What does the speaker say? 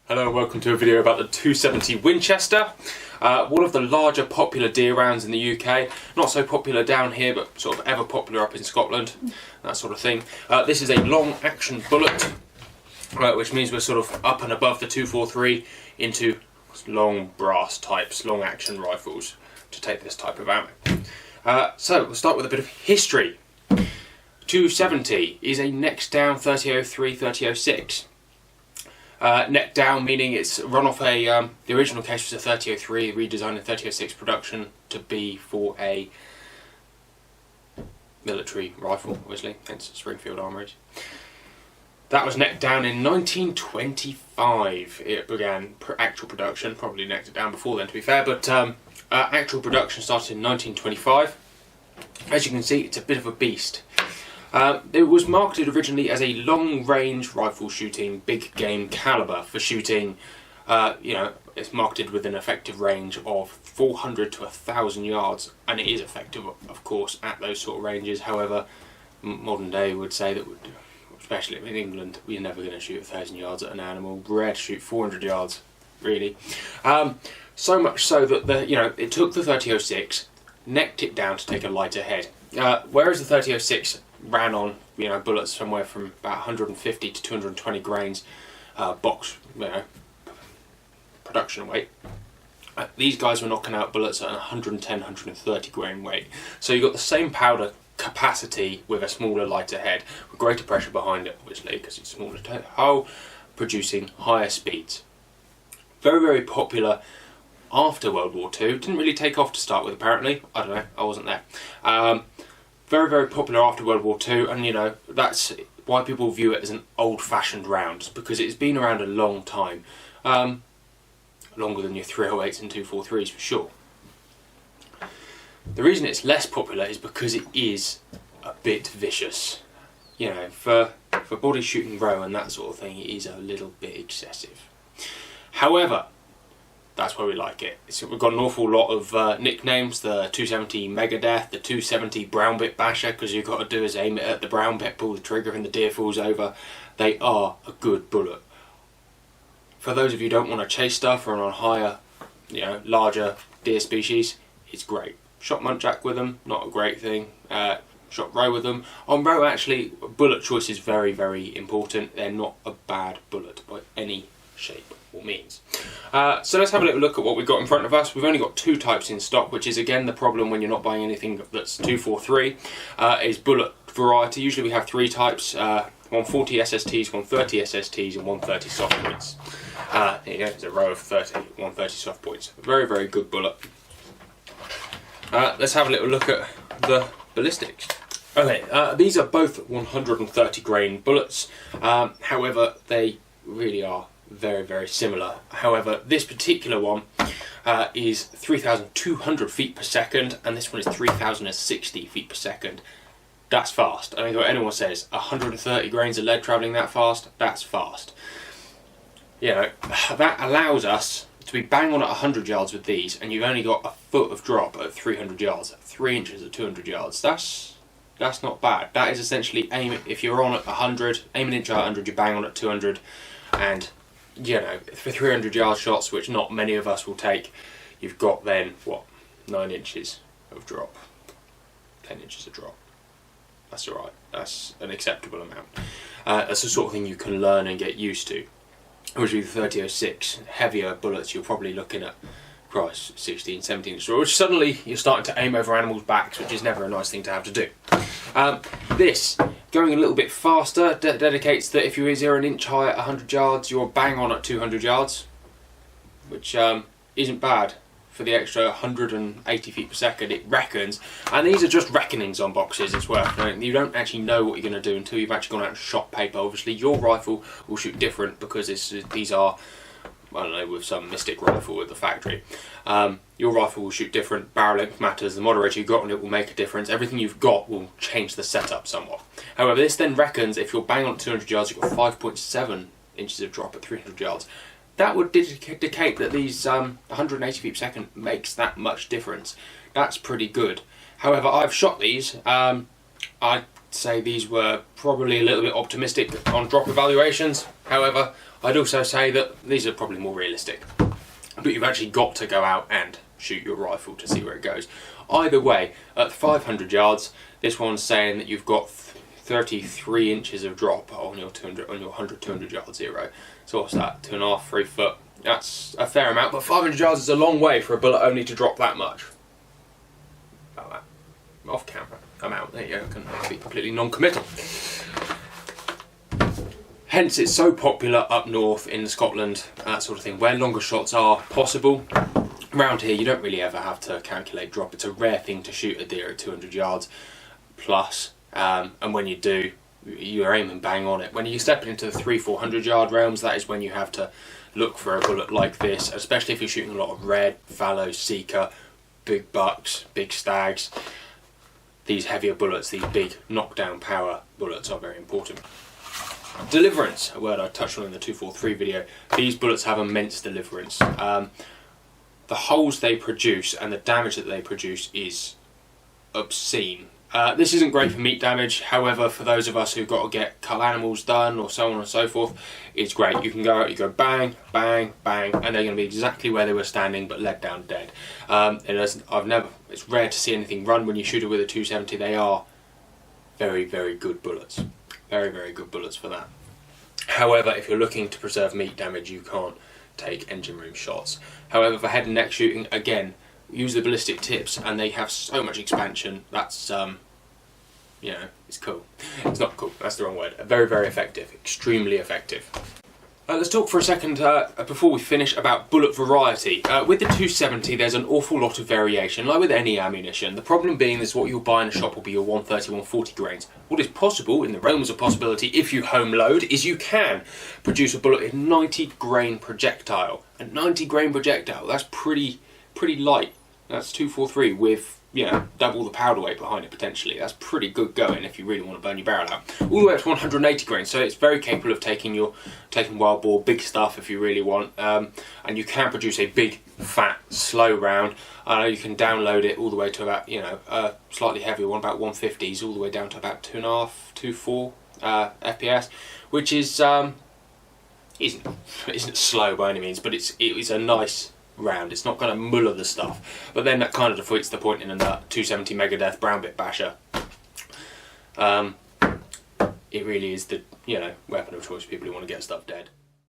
Hello and welcome to a video about the 270 Winchester, one of the larger popular deer rounds in the UK. Not so popular down here, but sort of ever popular up in Scotland, that sort of thing. This is a long action bullet, which means we're sort of up and above the 243 into long brass types, long action rifles to take this type of ammo. So we'll start with a bit of history. 270 is a neck down 3003, 3006. Neck down meaning it's run off a, the original case was a 3003, redesigned in 3006 production to be for a military rifle, obviously, hence Springfield Armories. That was necked down in 1925. It began actual production, probably necked it down before then to be fair, but actual production started in 1925. As you can see, it's a bit of a beast. It was marketed originally as a long-range rifle shooting big game caliber for shooting, it's marketed with an effective range of 400 to 1,000 yards, and it is effective, of course, at those sort of ranges. However, modern day would say that, especially in England, we're never going to shoot 1,000 yards at an animal. Rare to shoot 400 yards, really. So much so that it took the 3006, necked it down to take a lighter head. Whereas the 3006 ran on bullets somewhere from about 150 to 220 grains box production weight, these guys were knocking out bullets at 110, 130 grain weight. So you got the same powder capacity with a smaller, lighter head, with greater pressure behind it, obviously, because it's smaller hull, producing higher speeds. Very, very popular after World War II. Didn't really take off to start with, apparently. I don't know, I wasn't there. Very, very popular after World War II, and that's why people view it as an old-fashioned round, because it's been around a long time. Longer than your 308s and 243s for sure. The reason it's less popular is because it is a bit vicious. For body shooting row and that sort of thing, it is a little bit excessive. However, that's why we like it. We've got an awful lot of nicknames: the 270 Megadeth, the 270 Brown Bit Basher, because you've got to do is aim it at the brown bit, pull the trigger and the deer falls over. They are a good bullet. For those of you who don't want to chase stuff or on higher, larger deer species, it's great. Shot muntjac with them, not a great thing. Shot row with them. On row, actually, bullet choice is very, very important. They're not a bad bullet by any shape or means. So let's have a little look at what we've got in front of us. We've only got two types in stock, which is again the problem when you're not buying anything that's 243, is bullet variety. Usually we have three types, 140 SSTs, 130 SSTs and 130 soft points. Here you go, there's a row of 130 soft points. Very, very good bullet. Let's have a little look at the ballistics. Okay, these are both 130 grain bullets, however they really are very, very similar. However, this particular one is 3,200 feet per second, and this one is 3,060 feet per second. That's fast. I think what anyone says, 130 grains of lead travelling that fast, that's fast. That allows us to be bang on at 100 yards with these, and you've only got a foot of drop at 300 yards, 3 inches at 200 yards. That's not bad. That is essentially if you're on at 100, aim an inch at 100, you bang on at 200, and for 300 yard shots, which not many of us will take, you've got then, 9 inches of drop, 10 inches of drop. That's alright, that's an acceptable amount. That's the sort of thing you can learn and get used to. Which with the 3006, heavier bullets, you're probably looking at, 16, 17 inches, which suddenly you're starting to aim over animals' backs, which is never a nice thing to have to do. This, going a little bit faster, dedicates that if you zero an inch high at 100 yards, you're bang on at 200 yards, which isn't bad for the extra 180 feet per second, it reckons. And these are just reckonings on boxes, it's worth noting. You don't actually know what you're going to do until you've actually gone out and shot paper. Obviously, your rifle will shoot different because these are, I don't know, with some Mystic rifle at the factory. Your rifle will shoot different, barrel length matters, the moderator you've got on it will make a difference. Everything you've got will change the setup somewhat. However, this then reckons if you're bang on at 200 yards, you've got 5.7 inches of drop at 300 yards. That would indicate that these 180 feet per second makes that much difference. That's pretty good. However, I've shot these. I say these were probably a little bit optimistic on drop evaluations. However, I'd also say that these are probably more realistic. But you've actually got to go out and shoot your rifle to see where it goes. Either way, at 500 yards, this one's saying that you've got 33 inches of drop on your 100, 200 yard zero. So what's that? 2.5, 3 foot. That's a fair amount, but 500 yards is a long way for a bullet only to drop that much. About that. Off camera amount. There you go. I can be completely non-committal. Hence, it's so popular up north in Scotland, that sort of thing, where longer shots are possible. Around here, you don't really ever have to calculate drop. It's a rare thing to shoot a deer at 200 yards plus, and when you do, you're aiming bang on it. When you step into the 300-400 yard realms, that is when you have to look for a bullet like this, especially if you're shooting a lot of red, fallow, seeker, big bucks, big stags. These heavier bullets, these big knockdown power bullets are very important. Deliverance, a word I touched on in the 243 video. These bullets have immense deliverance. The holes they produce and the damage that they produce is obscene. This isn't great for meat damage, however, for those of us who've got to get cull animals done or so on and so forth, it's great. You can go out, you go bang, bang, bang, and they're going to be exactly where they were standing but led down dead. It's rare to see anything run when you shoot it with a 270. They are very, very good bullets. Very, very good bullets for that. However, if you're looking to preserve meat damage, you can't take engine room shots. However, for head and neck shooting, again, use the ballistic tips, and they have so much expansion. That's you know, it's cool. It's not cool, that's the wrong word. Very, very effective, extremely effective. Let's talk for a second before we finish about bullet variety. With the 270, there's an awful lot of variation, like with any ammunition. The problem being is what you'll buy in a shop will be your 130, 140 grains. What is possible, in the realms of possibility, if you home load, is you can produce a bullet in 90 grain projectile. A 90 grain projectile, that's pretty light. That's 243 with, you know, double the powder weight behind it potentially. That's pretty good going if you really want to burn your barrel out. All the way up to 180 grains, so it's very capable of taking wild boar, big stuff if you really want. And you can produce a big, fat, slow round. I know you can download it all the way to about, you know, slightly heavier one, about 150s, all the way down to about 2.5, 2.4 FPS, which is isn't slow by any means, but it is a nice round. It's not going to muller the stuff, but then that kind of defeats the point in a 270 Megadeth brown bit basher. It really is the, you know, weapon of choice for people who want to get stuff dead.